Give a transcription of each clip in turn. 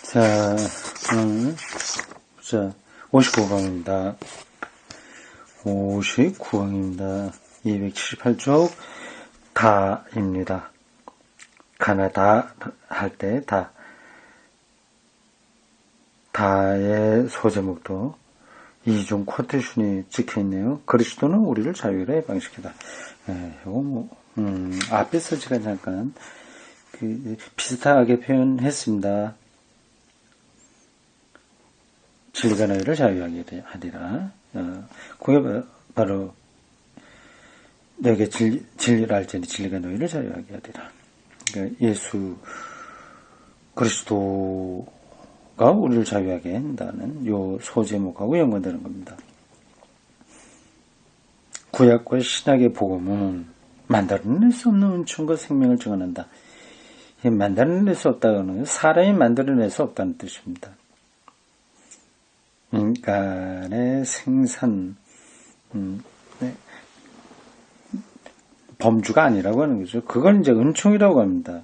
자, 자, 59강입니다. 59강입니다. 278쪽 다입니다. 가나다 할 때 다의 소제목도 이중 코테이션이 찍혀있네요. 그리스도는 우리를 자유로 해방시키다. 이거 앞에서 제가 잠깐 비슷하게 표현했습니다. 진리가 너희를 자유하게 하리라. 그게 바로 너에게 진리를 알지니 진리가 너희를 자유하게 하리라. 그러니까 예수 그리스도가 우리를 자유하게 한다는 요 소제목하고 연관되는 겁니다. 구약과 신약의 복음은 만들어낼 수 없는 은총과 생명을 증언한다. 만들어낼 수 없다는 건 사람이 만들어낼 수 없다는 뜻입니다. 인간의 생산 범주가 아니라고 하는 거죠. 그걸 이제 은총이라고 합니다.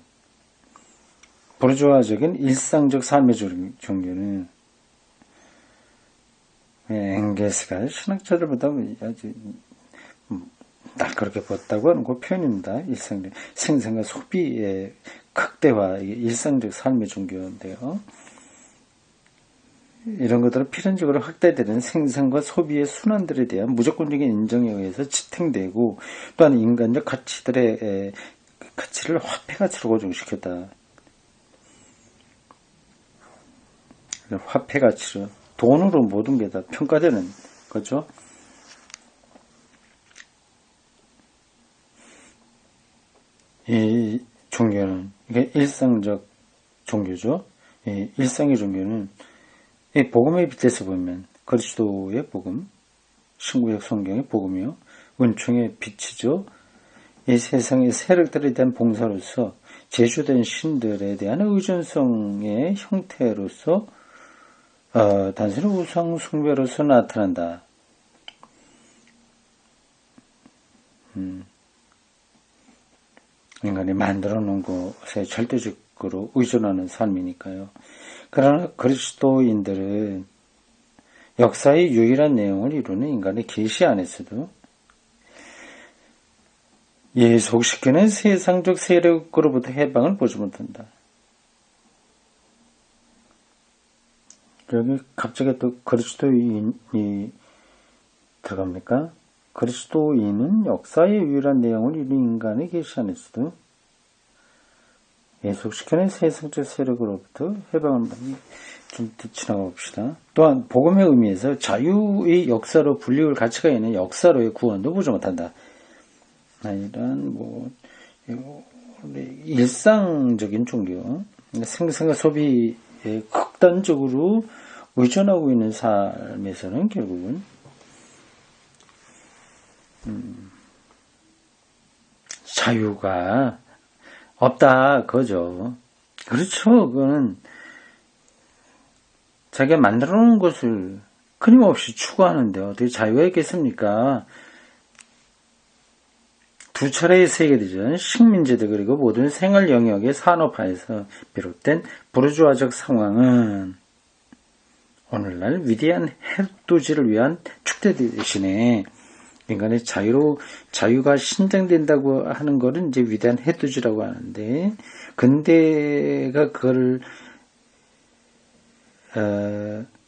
부르주아적인 일상적 삶의 종교는 엥게스가 신학자들보다 아주 날카롭게 봤다고 하는 그 표현입니다. 일상적 생산과 소비의 극대화, 이게 일상적 삶의 종교인데요. 이런 것들은 필연적으로 확대되는 생산과 소비의 순환들에 대한 무조건적인 인정에 의해서 지탱되고 또한 인간적 가치들의 가치를 화폐 가치로 고정시켰다. 화폐 가치로 돈으로 모든 게 다 평가되는 거죠. 이 종교는 이게 일상적 종교죠. 이 일상의 종교는 이 복음에 빗대서 보면 그리스도의 복음, 신구약 성경의 복음이요, 은총의 빛이죠. 이 세상의 세력들에 대한 봉사로서 제주된 신들에 대한 의존성의 형태로서 단순히 우상 숭배로서 나타난다. 인간이 만들어 놓은 것에 절대적으로 의존하는 삶이니까요. 그러나 그리스도인들은 역사의 유일한 내용을 이루는 인간의 계시 안에서도 예속시키는 세상적 세력으로부터 해방을 보지 못한다. 여기 갑자기 또 그리스도인이 들어갑니까? 그리스도인은 역사의 유일한 내용을 이루는 인간의 계시 안에서도 예속시키는 세상적 세력으로부터 해방을 좀 지나가 봅시다. 또한 복음의 의미에서 자유의 역사로 분리할 가치가 있는 역사로의 구원도 보지 못한다. 이런 일상적인 종교, 생산과 소비에 극단적으로 의존하고 있는 삶에서는 결국은 자유가 없다, 그거죠. 그렇죠. 그건 자기가 만들어 놓은 것을 끊임없이 추구하는데 어떻게 자유가 있겠습니까? 두 차례의 세계대전, 식민지대 그리고 모든 생활 영역의 산업화에서 비롯된 부르주아적 상황은 오늘날 위대한 핵도지를 위한 축제 대신에 인간의 자유가 신장된다고 하는 것은 이제 위대한 해돋이라고 하는데, 근대가 그걸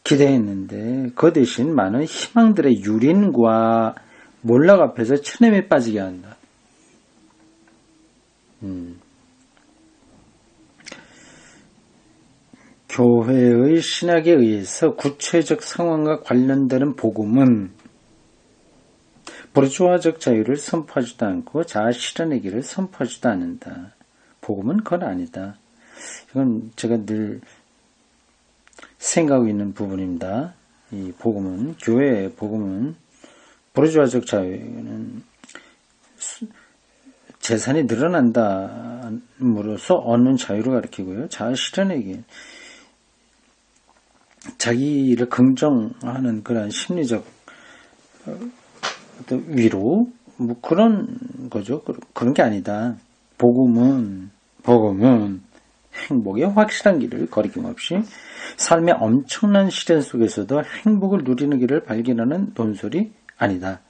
기대했는데, 그 대신 많은 희망들의 유린과 몰락 앞에서 천햄에 빠지게 한다. 교회의 신학에 의해서 구체적 상황과 관련되는 복음은 부르주아적 자유를 선포하지도 않고 자아 실현의 길을 선포하지도 않는다. 복음은 그건 아니다. 이건 제가 늘 생각하고 있는 부분입니다. 이 복음은, 교회의 복음은, 부르주아적 자유는 재산이 늘어난다므로써 얻는 자유를 가리키고요. 자아 실현의 길, 자기를 긍정하는 그런 심리적 위로, 그런 거죠. 그런 게 아니다. 복음은 행복의 확실한 길을 거리낌 없이 삶의 엄청난 시련 속에서도 행복을 누리는 길을 발견하는 논설이 아니다.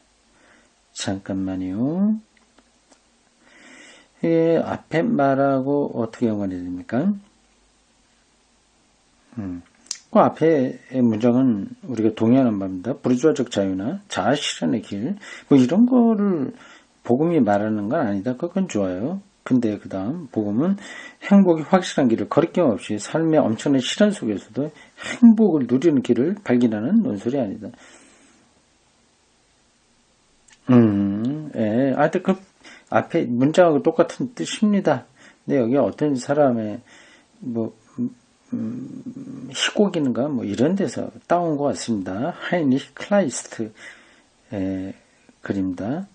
잠깐만요. 앞에 말하고 어떻게 연관이 됩니까? 그 앞에 문장은 우리가 동의하는 바입니다. 부르주아적 자유나 자아 실현의 길, 뭐 이런 거를 복음이 말하는 건 아니다. 그건 좋아요. 근데 그 다음 복음은 행복이 확실한 길을 거리낌 없이 삶의 엄청난 시련 속에서도 행복을 누리는 길을 발견하는 논설이 아니다. 예. 하여튼 그 앞에 문장하고 똑같은 뜻입니다. 근데 여기 어떤 사람의 희곡인가 뭐 이런 데서 따온 것 같습니다. 하이니히 클라이스트의 글입니다.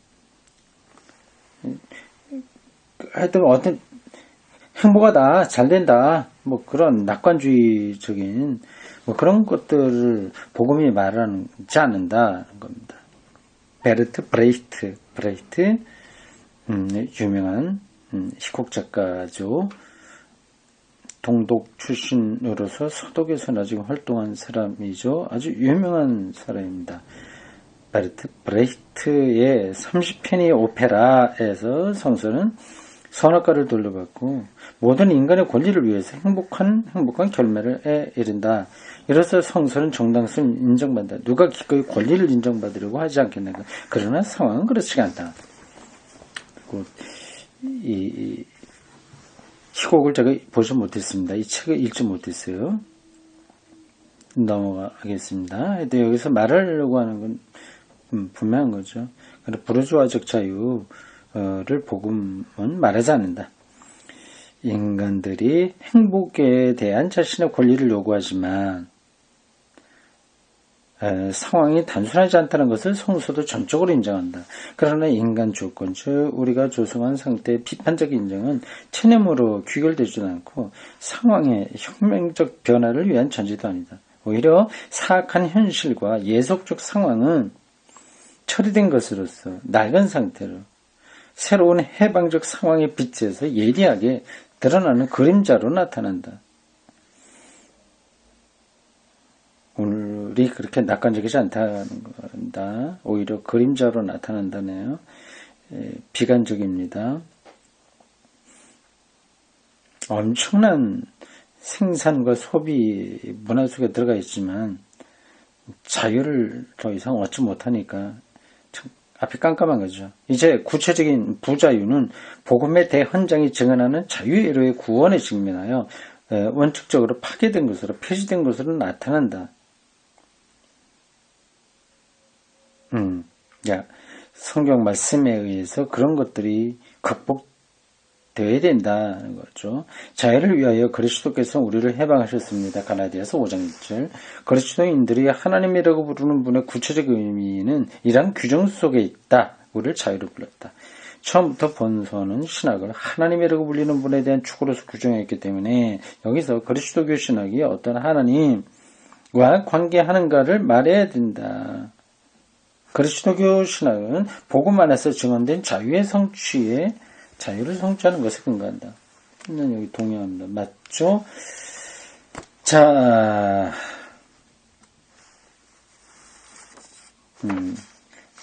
하여튼 어떤 행복하다, 잘된다, 뭐 그런 낙관주의적인 뭐 그런 것들을 복음이 말하지 않는다는 겁니다. 베르트 브레이트, 유명한 희곡 작가죠. 동독 출신으로서 서독에서 나중에 활동한 사람이죠. 아주 유명한 사람입니다. 베르트 브레이트의 30편의 오페라에서 성서는 선악과를 돌려받고 모든 인간의 권리를 위해서 행복한 결말을 이른다. 이로써 성서는 정당성을 인정받는다. 누가 기꺼이 권리를 인정받으려고 하지 않겠는가. 그러나 상황은 그렇지가 않다. 그리고 이 희곡을 제가 보지 못했습니다. 이 책을 읽지 못했어요. 넘어가겠습니다. 근데 여기서 말하려고 하는 건 분명한 거죠. 부르주아적 자유를 복음은 말하지 않는다. 인간들이 행복에 대한 자신의 권리를 요구하지만 상황이 단순하지 않다는 것을 성서도 전적으로 인정한다. 그러나 인간 조건, 즉 우리가 조성한 상태의 비판적 인정은 체념으로 귀결되지도 않고 상황의 혁명적 변화를 위한 전제도 아니다. 오히려 사악한 현실과 예속적 상황은 처리된 것으로서 낡은 상태로 새로운 해방적 상황의 빛에서 예리하게 드러나는 그림자로 나타난다. 오늘이 그렇게 낙관적이지 않다는 겁니다. 오히려 그림자로 나타난다네요. 비관적입니다. 엄청난 생산과 소비 문화 속에 들어가 있지만 자유를 더 이상 얻지 못하니까 앞이 깜깜한 거죠. 이제 구체적인 부자유는 복음의 대헌장이 증언하는 자유의로의 구원에 직면하여 원칙적으로 파괴된 것으로 폐지된 것으로 나타난다. 성경 말씀에 의해서 그런 것들이 극복되어야 된다는 거죠. 자유를 위하여 그리스도께서 우리를 해방하셨습니다. 가라디아서 5장 1절. 그리스도인들이 하나님이라고 부르는 분의 구체적 의미는 이러한 규정 속에 있다. 우리를 자유로 불렀다. 처음부터 본서는 신학을 하나님이라고 불리는 분에 대한 축으로서 규정했기 때문에 여기서 그리스도교 신학이 어떤 하나님과 관계하는가를 말해야 된다. 그리스도교 신학은 복음 안에서 증언된 자유의 성취에 자유를 성취하는 것에 근거한다. 저는 여기 동의합니다. 맞죠? 자,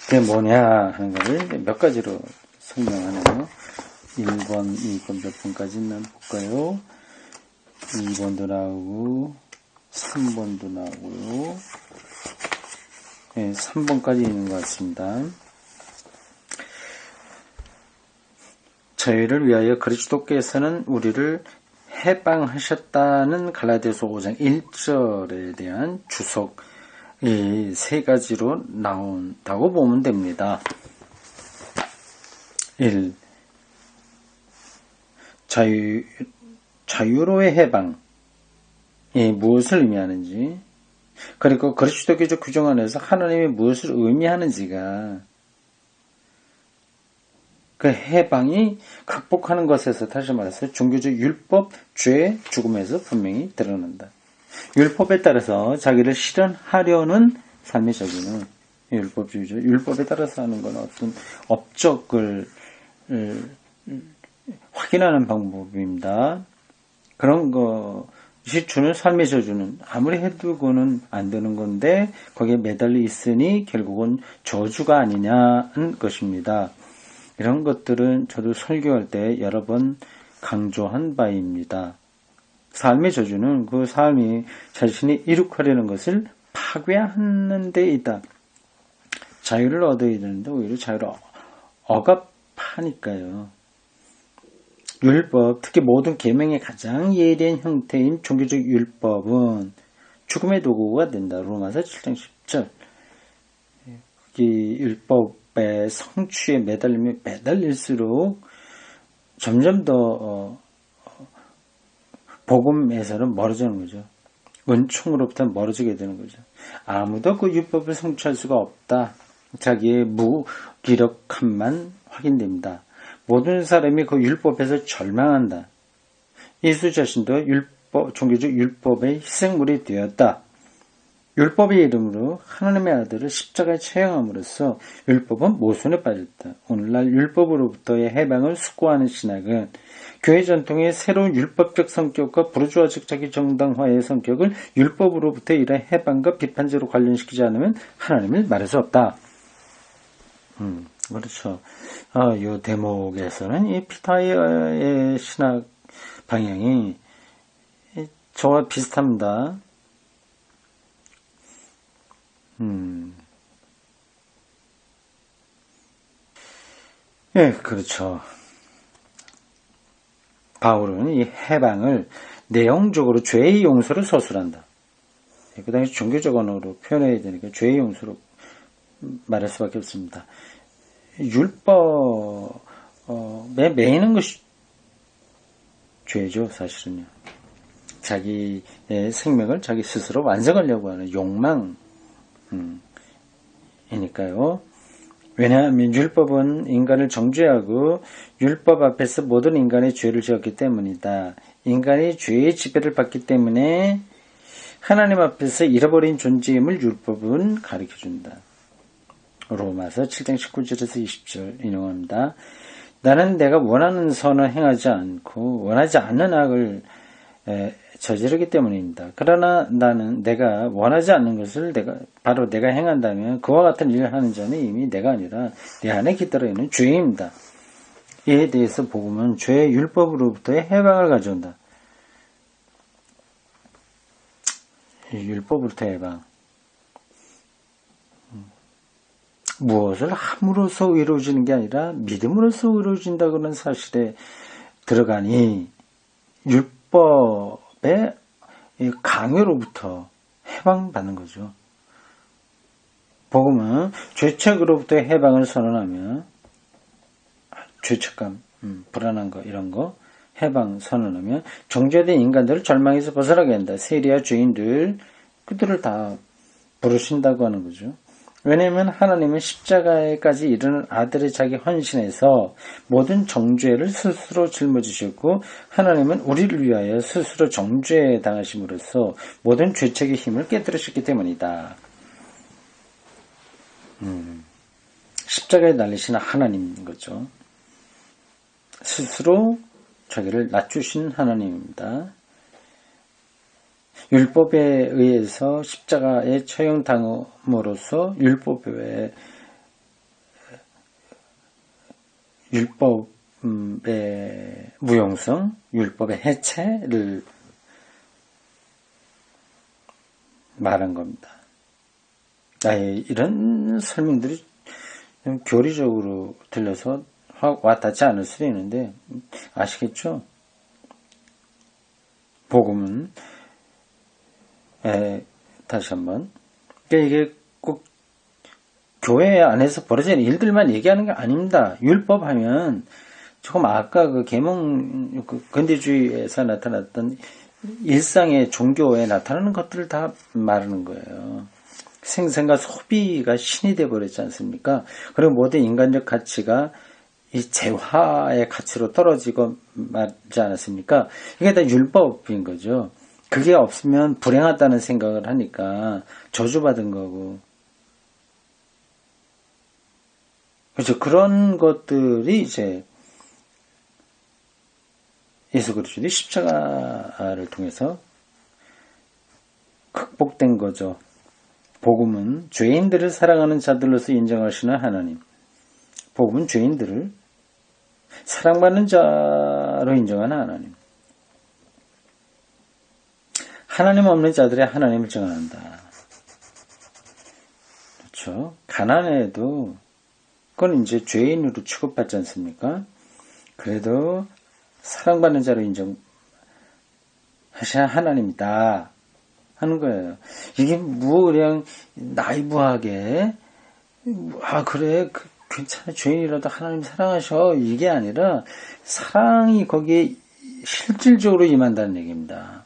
그게 뭐냐 하는 것을 몇 가지로 설명하네요. 1번, 2번 몇 번까지 있나 볼까요? 2번도 나오고 3번도 나오고요. 네, 3번까지 있는 것 같습니다. 저희를 위하여 그리스도께서는 우리를 해방하셨다는 갈라디아서 5장 1절에 대한 주석 이 세 가지로 나온다고 보면 됩니다. 1. 자유로의 해방이 무엇을 의미하는지, 그리고 그리스도교적 규정 안에서 하나님이 무엇을 의미하는지가 그 해방이 극복하는 것에서, 다시 말해서 종교적 율법, 죄, 죽음에서 분명히 드러난다. 율법에 따라서 자기를 실현하려는 삶의 자기는 율법주의죠. 율법에 따라서 하는 건 어떤 업적을 확인하는 방법입니다. 그런 것이 주는 삶의 저주는 아무리 해두고는 안 되는 건데 거기에 매달려 있으니 결국은 저주가 아니냐는 것입니다. 이런 것들은 저도 설교할 때 여러 번 강조한 바입니다. 삶의 저주는 그 삶이 자신이 이룩하려는 것을 파괴하는 데 있다. 자유를 얻어야 되는데 오히려 자유를 억압하니까요. 율법, 특히 모든 계명의 가장 예리한 형태인 종교적 율법은 죽음의 도구가 된다. 로마서 7장 10절. 이 율법의 성취에 매달리면 매달릴수록 점점 더 복음에서는 멀어지는 거죠. 은총으로부터 멀어지게 되는 거죠. 아무도 그 율법을 성취할 수가 없다. 자기의 무기력함만 확인됩니다. 모든 사람이 그 율법에서 절망한다. 예수 자신도 종교적 율법의 희생물이 되었다. 율법의 이름으로 하나님의 아들을 십자가에 처형함으로써 율법은 모순에 빠졌다. 오늘날 율법으로부터의 해방을 숙고하는 신학은 교회 전통의 새로운 율법적 성격과 부르주아적 자기 정당화의 성격을 율법으로부터의 이러한 해방과 비판제로 관련시키지 않으면 하나님을 말할 수 없다. 그렇죠. 이 대목에서는 이 피타이어의 신학 방향이 저와 비슷합니다. 예, 그렇죠. 바울은 이 해방을 내용적으로 죄의 용서로 서술한다. 그 당시 종교적 언어로 표현해야 되니까 죄의 용서로 말할 수밖에 없습니다. 율법에 매이는 것이 죄죠, 사실은요. 자기의 생명을 자기 스스로 완성하려고 하는 욕망이니까요. 왜냐하면 율법은 인간을 정죄하고 율법 앞에서 모든 인간의 죄를 지었기 때문이다. 인간이 죄의 지배를 받기 때문에 하나님 앞에서 잃어버린 존재임을 율법은 가르쳐준다. 로마서 7장 19절에서 20절 인용합니다. 나는 내가 원하는 선을 행하지 않고 원하지 않는 악을 저지르기 때문입니다. 그러나 나는 내가 원하지 않는 것을 바로 내가 행한다면 그와 같은 일을 하는 자는 이미 내가 아니라 내 안에 깃들어 있는 죄입니다. 이에 대해서 복음은 죄의 율법으로부터의 해방을 가져온다. 율법으로부터의 해방. 무엇을 함으로써 이루어지는 게 아니라 믿음으로써 이루어진다고는 사실에 들어가니 율법의 강요로부터 해방받는 거죠. 복음은 죄책으로부터의 해방을 선언하며 죄책감, 불안한 거 이런 거 해방 선언하며 정죄된 인간들을 절망에서 벗어나게 한다. 세리와 죄인들 그들을 다 부르신다고 하는 거죠. 왜냐하면 하나님은 십자가에까지 이르는 아들의 자기 헌신에서 모든 정죄를 스스로 짊어지셨고 하나님은 우리를 위하여 스스로 정죄 당하심으로써 모든 죄책의 힘을 깨뜨리셨기 때문이다. 십자가에 달리신 하나님인 거죠. 스스로 자기를 낮추신 하나님입니다. 율법에 의해서 십자가에 처형당함으로써 율법의 무용성, 율법의 해체를 말한 겁니다. 이런 설명들이 좀 교리적으로 들려서 와닿지 않을 수도 있는데 아시겠죠? 복음은 다시 한번 이게 꼭 교회 안에서 벌어지는 일들만 얘기하는 게 아닙니다. 율법 하면 조금 아까 그 계몽 근대주의에서 나타났던 일상의 종교에 나타나는 것들을 다 말하는 거예요. 생산과 소비가 신이 되어버렸지 않습니까? 그리고 모든 인간적 가치가 이 재화의 가치로 떨어지고 말지 않았습니까? 이게 다 율법인 거죠. 그게 없으면 불행하다는 생각을 하니까 저주받은 거고. 그렇죠. 그런 것들이 이제 예수 그리스도의 십자가를 통해서 극복된 거죠. 복음은 죄인들을 사랑하는 자들로서 인정하시는 하나님. 복음은 죄인들을 사랑받는 자로 인정하는 하나님. 하나님 없는 자들의 하나님을 증언한다. 그렇죠. 가난해도 그건 이제 죄인으로 취급받지 않습니까? 그래도 사랑받는 자로 인정하시는 하나님이다 하는 거예요. 이게 뭐 그냥 나이브하게 그래 괜찮아 죄인이라도 하나님 사랑하셔 이게 아니라 사랑이 거기에 실질적으로 임한다는 얘기입니다.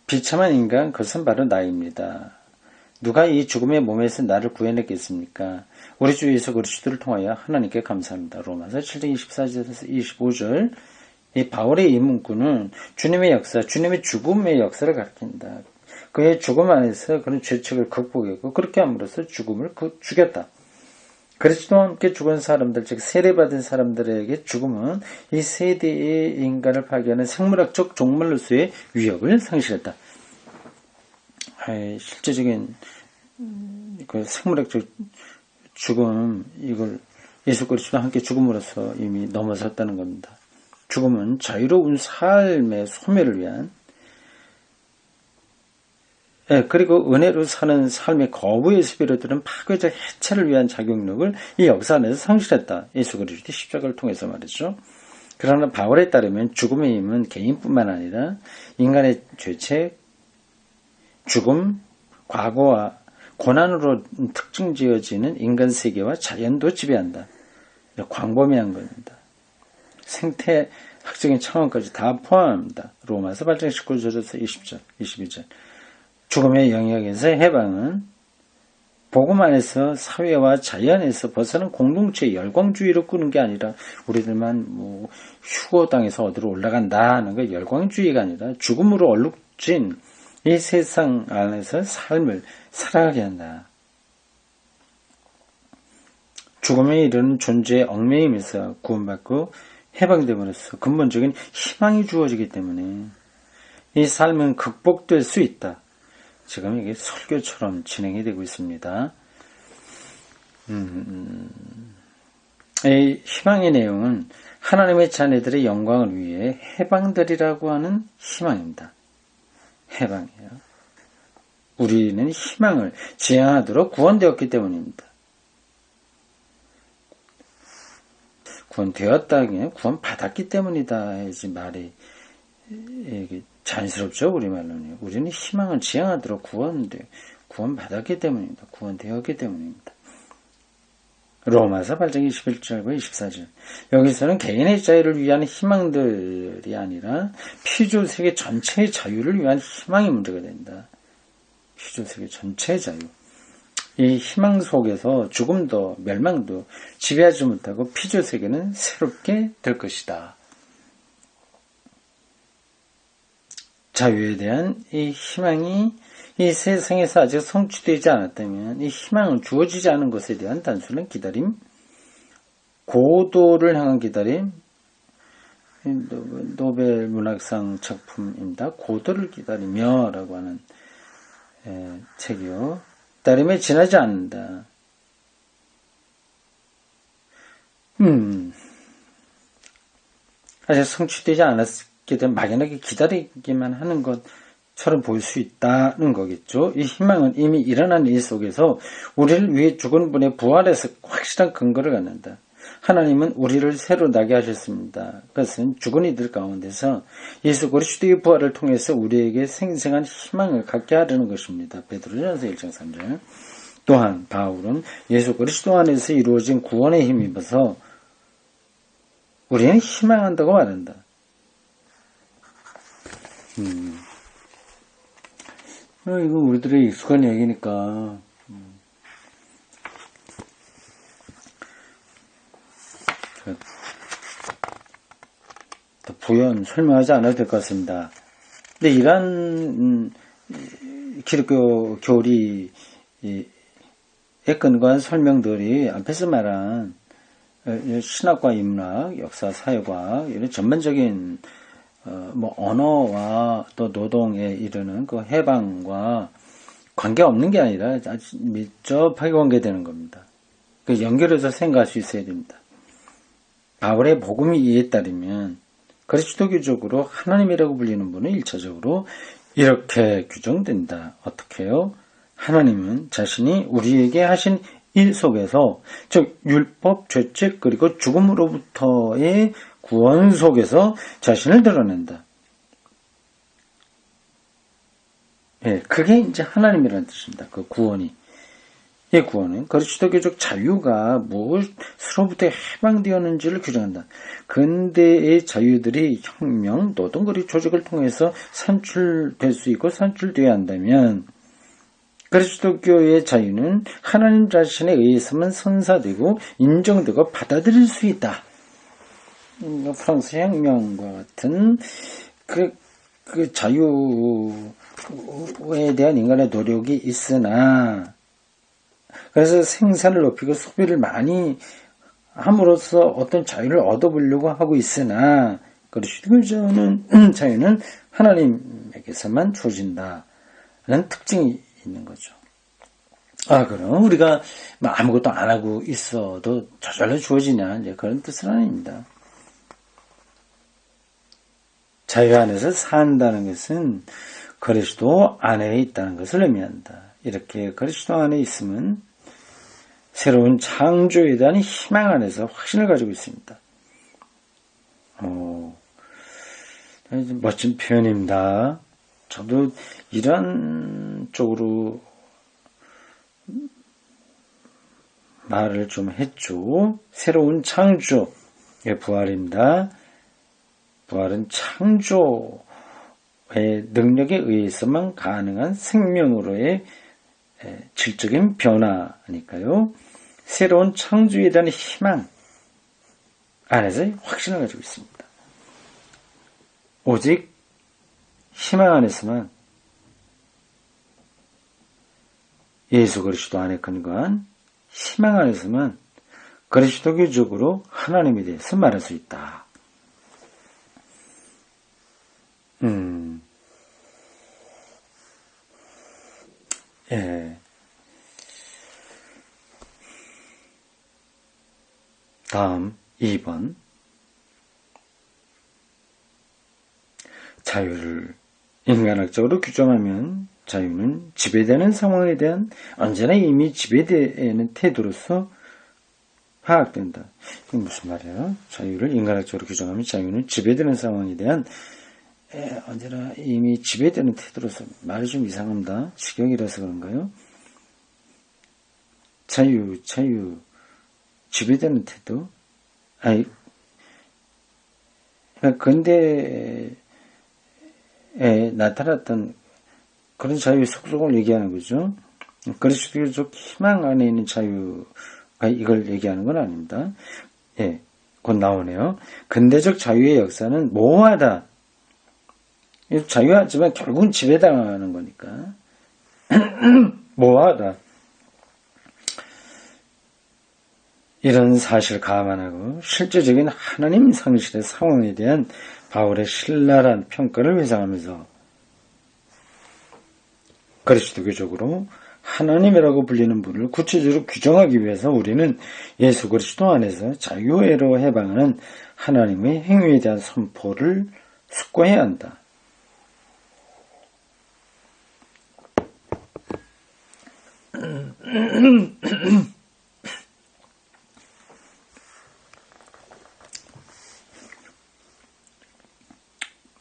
비참한 인간 그것은 바로 나입니다. 누가 이 죽음의 몸에서 나를 구해냈겠습니까? 우리 주 예수 그리스도를 통하여 하나님께 감사합니다. 로마서 7장 24절에서 25절 이 바울의 이 문구는 주님의 역사, 주님의 죽음의 역사를 가리킨다. 그의 죽음 안에서 그런 죄책을 극복했고 그렇게 함으로써 죽음을 죽였다. 그리스도와 함께 죽은 사람들, 즉 세례받은 사람들에게 죽음은 이 세대의 인간을 파괴하는 생물학적 종말로서의 위협을 상실했다. 실제적인 그 생물학적 죽음, 이걸 예수 그리스도와 함께 죽음으로써 이미 넘어섰다는 겁니다. 죽음은 자유로운 삶의 소멸을 위한 그리고 은혜로 사는 삶의 거부에서 비롯되는 파괴적 해체를 위한 자격력을 이 역사 안에서 상실했다. 예수 그리스도의 십자가를 통해서 말이죠. 그러나 바울에 따르면 죽음의 힘은 개인뿐만 아니라 인간의 죄책, 죽음, 과거와 고난으로 특징지어지는 인간 세계와 자연도 지배한다. 광범위한 겁니다. 생태학적인 차원까지 다 포함합니다. 로마서 8장 19절에서 20절, 22절. 죽음의 영역에서 해방은 복음 안에서 사회와 자연에서 벗어난 공동체의 열광주의로 꾸는 게 아니라 우리들만 뭐 휴거 땅에서 어디로 올라간다 하는 거 열광주의가 아니라 죽음으로 얼룩진 이 세상 안에서 삶을 살아가게 한다. 죽음에 이르는 존재의 얽매임에서 구원받고 해방됨으로써 근본적인 희망이 주어지기 때문에 이 삶은 극복될 수 있다. 지금 이게 설교처럼 진행이 되고 있습니다. 이 희망의 내용은 하나님의 자녀들의 영광을 위해 해방되리라고 하는 희망입니다. 해방이에요. 우리는 희망을 지향하도록 구원되었기 때문입니다. 구원되었다기에 구원받았기 때문이다 해야지 말이 자연스럽죠. 우리말로는. 우리는 희망을 지향하도록 구원받았기 때문입니다. 구원되었기 때문입니다. 로마서 8장 21절과 24절. 여기서는 개인의 자유를 위한 희망들이 아니라 피조세계 전체의 자유를 위한 희망이 문제가 된다. 피조세계 전체의 자유. 이 희망 속에서 죽음도 멸망도 지배하지 못하고 피조세계는 새롭게 될 것이다. 자유에 대한 이 희망이 이 세상에서 아직 성취되지 않았다면 이 희망은 주어지지 않은 것에 대한 단순한 기다림, 고도를 향한 기다림, 노벨 문학상 작품입니다. 고도를 기다리며 라고 하는 책이요. 기다림에 지나지 않는다. 아직 성취되지 않았기 때문에 막연하게 기다리기만 하는 것처럼 보일 수 있다는 거겠죠. 이 희망은 이미 일어난 일 속에서 우리를 위해 죽은 분의 부활에서 확실한 근거를 갖는다. 하나님은 우리를 새로 나게 하셨습니다. 그것은 죽은 이들 가운데서 예수 그리스도의 부활을 통해서 우리에게 생생한 희망을 갖게 하려는 것입니다. 베드로전서 1장 3절. 또한 바울은 예수 그리스도 안에서 이루어진 구원에 힘입어서 우리는 희망한다고 말한다. 이거 우리들의 익숙한 얘기니까 더 부연 설명하지 않아도 될 것 같습니다. 근데 이러한 기독교 교리에 근거한 설명들이 앞에서 말한 신학과 인문학, 역사, 사회과학 이런 전반적인 언어와 또 노동에 이르는 그 해방과 관계없는 게 아니라 아주 밀접하게 관계되는 겁니다. 그 연결해서 생각할 수 있어야 됩니다. 바울의 복음이 이에 따르면 그리스도교적으로 하나님이라고 불리는 분은 1차적으로 이렇게 규정된다. 어떻게 해요? 하나님은 자신이 우리에게 하신 일 속에서, 즉 율법, 죄책 그리고 죽음으로부터의 구원 속에서 자신을 드러낸다. 예, 그게 이제 하나님이라는 뜻입니다. 그 구원이. 이 구원은 그리스도교적 자유가 무엇으로부터 해방되었는지를 규정한다. 근대의 자유들이 혁명, 노동, 그리고 조직을 통해서 산출될 수 있고 산출되어야 한다면 그리스도교의 자유는 하나님 자신에 의해서만 선사되고 인정되고 받아들일 수 있다. 프랑스 혁명과 같은 그 자유에 대한 인간의 노력이 있으나, 그래서 생산을 높이고 소비를 많이 함으로써 어떤 자유를 얻어보려고 하고 있으나, 그리스도교는 자유는 하나님에게서만 주어진다는 특징이 있는 거죠. 그럼 우리가 아무것도 안 하고 있어도 저절로 주어지냐, 이제 그런 뜻은 아닙니다. 자유 안에서 산다는 것은 그리스도 안에 있다는 것을 의미한다. 이렇게 그리스도 안에 있으면 새로운 창조에 대한 희망 안에서 확신을 가지고 있습니다. 멋진 표현입니다. 저도 이런 쪽으로 말을 좀 했죠. 새로운 창조의 부활입니다. 부활은 창조의 능력에 의해서만 가능한 생명으로의 질적인 변화니까요. 새로운 창조에 대한 희망 안에서 확신을 가지고 있습니다. 오직 희망 안에서만, 예수 그리스도 안에 근거한 희망 안에서만 그리스도교적으로 하나님에 대해서 말할 수 있다. 예. 다음 2번. 자유를 인간학적으로 규정하면 자유는 지배되는 상황에 대한 언제나 이미 지배되는 태도로서 파악된다. 이게 무슨 말이에요? 자유를 인간학적으로 규정하면 자유는 지배되는 상황에 대한 언제나 이미 지배되는 태도로서, 말이 좀 이상합니다. 직역이라서 그런가요? 자유, 지배되는 태도? 근대에 나타났던 그런 자유의 속성을 얘기하는 거죠. 그리스도교적 희망 안에 있는 자유가 이걸 얘기하는 건 아닙니다. 예, 곧 나오네요. 근대적 자유의 역사는 모호하다. 자유하지만 결국은 지배당하는 거니까. 모호하다. 이런 사실을 감안하고 실제적인 하나님 상실의 상황에 대한 바울의 신랄한 평가를 회상하면서 그리스도교적으로 하나님이라고 불리는 분을 구체적으로 규정하기 위해서 우리는 예수 그리스도 안에서 자유로 해방하는 하나님의 행위에 대한 선포를 숙고해야 한다.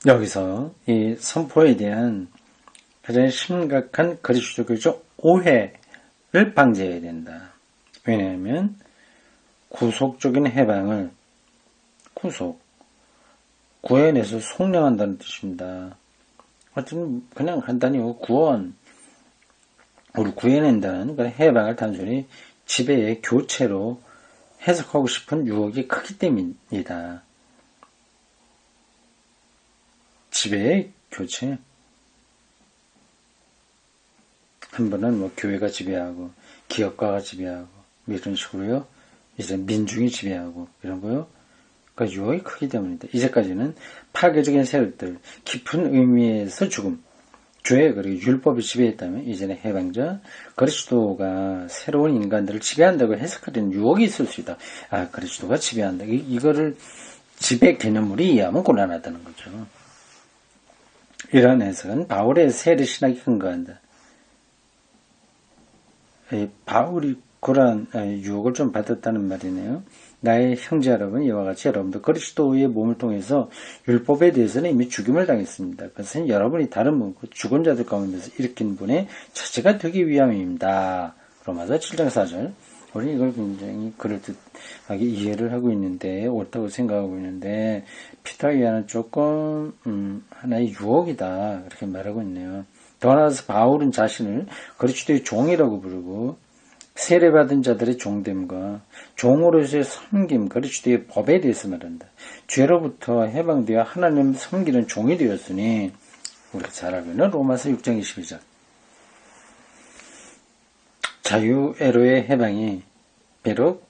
여기서 이 선포에 대한 가장 심각한 그리스도교적 오해를 방지해야 된다. 왜냐하면 구속적인 해방을 구해내서 속량한다는 뜻입니다. 하여튼 그냥 간단히 구원, 우리 구해낸다는 그런 해방을 단순히 지배의 교체로 해석하고 싶은 유혹이 크기 때문이다. 지배의 교체. 한 번은 교회가 지배하고 기업가가 지배하고 이런 식으로요. 이제 민중이 지배하고 이런 거요. 그러니까 유혹이 크기 때문이다. 이제까지는 파괴적인 세력들, 깊은 의미에서 죽음, 죄 그리고 율법이 지배했다면 이제는 해방자 그리스도가 새로운 인간들을 지배한다고 해석하는 유혹이 있을 수 있다. 아, 그리스도가 지배한다. 이거를 지배 개념으로 이해하면 곤란하다는 거죠. 이러한 해석은 바울의 세례 신학이 근거한다. 바울이 그러한 유혹을 좀 받았다는 말이네요. 나의 형제 여러분, 이와 같이 여러분도 그리스도의 몸을 통해서 율법에 대해서는 이미 죽임을 당했습니다. 그것은 여러분이 다른 분, 죽은 자들 가운데서 일으킨 분의 처제가 되기 위함입니다. 로마서 7장 4절. 우리는 이걸 굉장히 그럴듯하게 이해를 하고 있는데, 옳다고 생각하고 있는데, 피타이아는 조금 하나의 유혹이다, 그렇게 말하고 있네요. 더 나아가서 바울은 자신을 그리스도의 종이라고 부르고, 세례받은 자들의 종됨과 종으로서의 섬김, 그리스도의 법에 대해서 말한다. 죄로부터 해방되어 하나님을 섬기는 종이 되었으니, 우리가 잘 알고 있는 로마서 6장 22절. 자유애로의 해방이 비록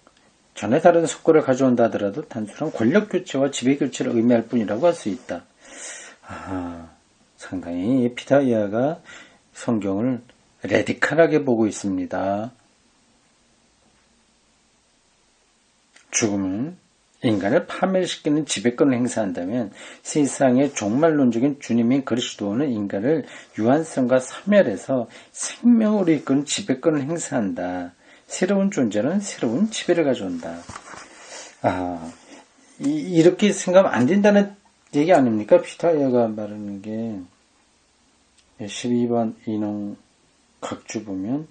전에 다른 속고를 가져온다 하더라도 단순한 권력교체와 지배교체를 의미할 뿐이라고 할 수 있다. 상당히 피타이아가 성경을 레디컬하게 보고 있습니다. 죽음은 인간을 파멸시키는 지배권을 행사한다면 세상의 종말론적인 주님인 그리스도는 인간을 유한성과 사멸에서 생명으로 이끄는 지배권을 행사한다. 새로운 존재는 새로운 지배를 가져온다. 이렇게 생각하면 안 된다는 얘기 아닙니까? 피타이아가 말하는 게 12번 인용 각주 보면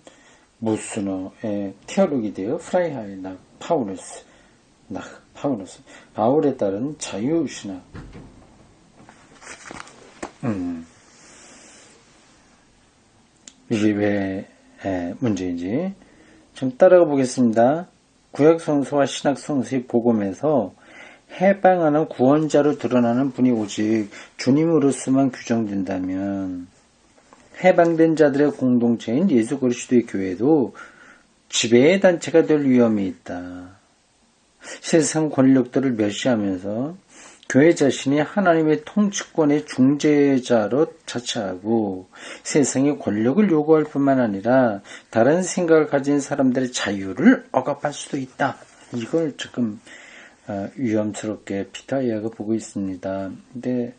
무스너의 테올로기 되어 프라이하이 나 파우로스 바울에 따른 자유신학. 이게 왜 문제인지 좀 따라가 보겠습니다. 구약 성서와 신학 성서의 복음에서 해방하는 구원자로 드러나는 분이 오직 주님으로서만 규정된다면 해방된 자들의 공동체인 예수 그리스도의 교회도 지배의 단체가 될 위험이 있다. 세상 권력들을 멸시하면서 교회 자신이 하나님의 통치권의 중재자로 자처하고 세상의 권력을 요구할 뿐만 아니라 다른 생각을 가진 사람들의 자유를 억압할 수도 있다. 이걸 지금 위험스럽게 피타이아가 보고 있습니다. 근데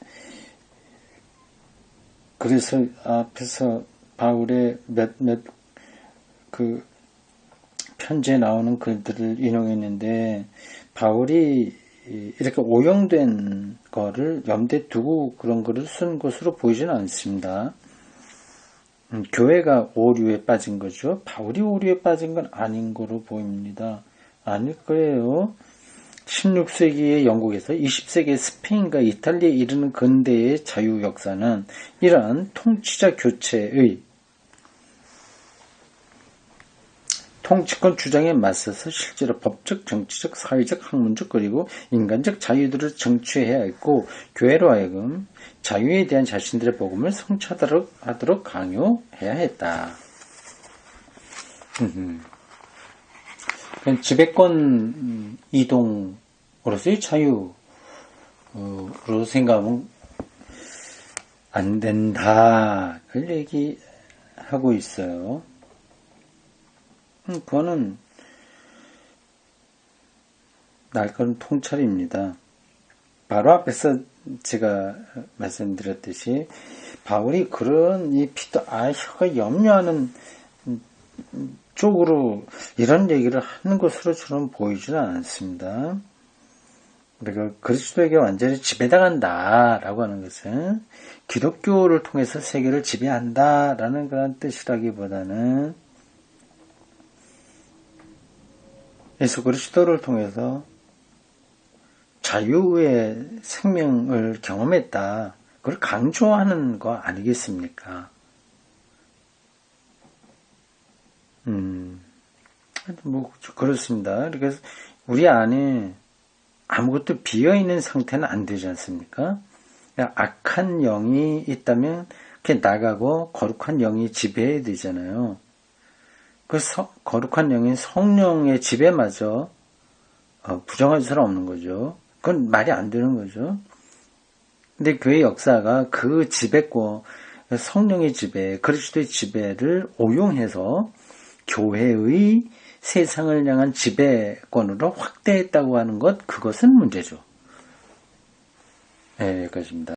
그래서 앞에서 바울의 그 편지에 나오는 글들을 인용했는데 바울이 이렇게 오용된 거를 염두에 두고 그런 글을 쓴 것으로 보이지는 않습니다. 교회가 오류에 빠진 거죠. 바울이 오류에 빠진 건 아닌 거로 보입니다. 아닐 거예요. 16세기의 영국에서 20세기의 스페인과 이탈리아에 이르는 근대의 자유 역사는 이러한 통치자 교체의 통치권 주장에 맞서서 실제로 법적, 정치적, 사회적, 학문적 그리고 인간적 자유들을 쟁취해야 했고 교회로 하여금 자유에 대한 자신들의 복음을 성취하도록 강요해야 했다. 지배권 이동으로서의 자유로 생각하면 안 된다. 그걸 얘기하고 있어요. 그거는 날카로운 통찰입니다. 바로 앞에서 제가 말씀드렸듯이 바울이 그런 혀가 염려하는 쪽으로 이런 얘기를 하는 것으로 저는 보이지는 않습니다. 그러니까 그리스도에게 완전히 지배당한다라고 하는 것은 기독교를 통해서 세계를 지배한다라는 그런 뜻이라기보다는 예수 그리스도를 통해서 자유의 생명을 경험했다. 그걸 강조하는 거 아니겠습니까? 그렇습니다. 그래서 우리 안에 아무것도 비어있는 상태는 안 되지 않습니까? 악한 영이 있다면 그게 나가고 거룩한 영이 지배해야 되잖아요. 그 거룩한 영인 성령의 지배마저 부정할 사람 없는 거죠. 그건 말이 안 되는 거죠. 근데 교회 역사가 그 지배권, 성령의 지배, 그리스도의 지배를 오용해서 교회의 세상을 향한 지배권으로 확대했다고 하는 것, 그것은 문제죠. 네, 여기까지입니다.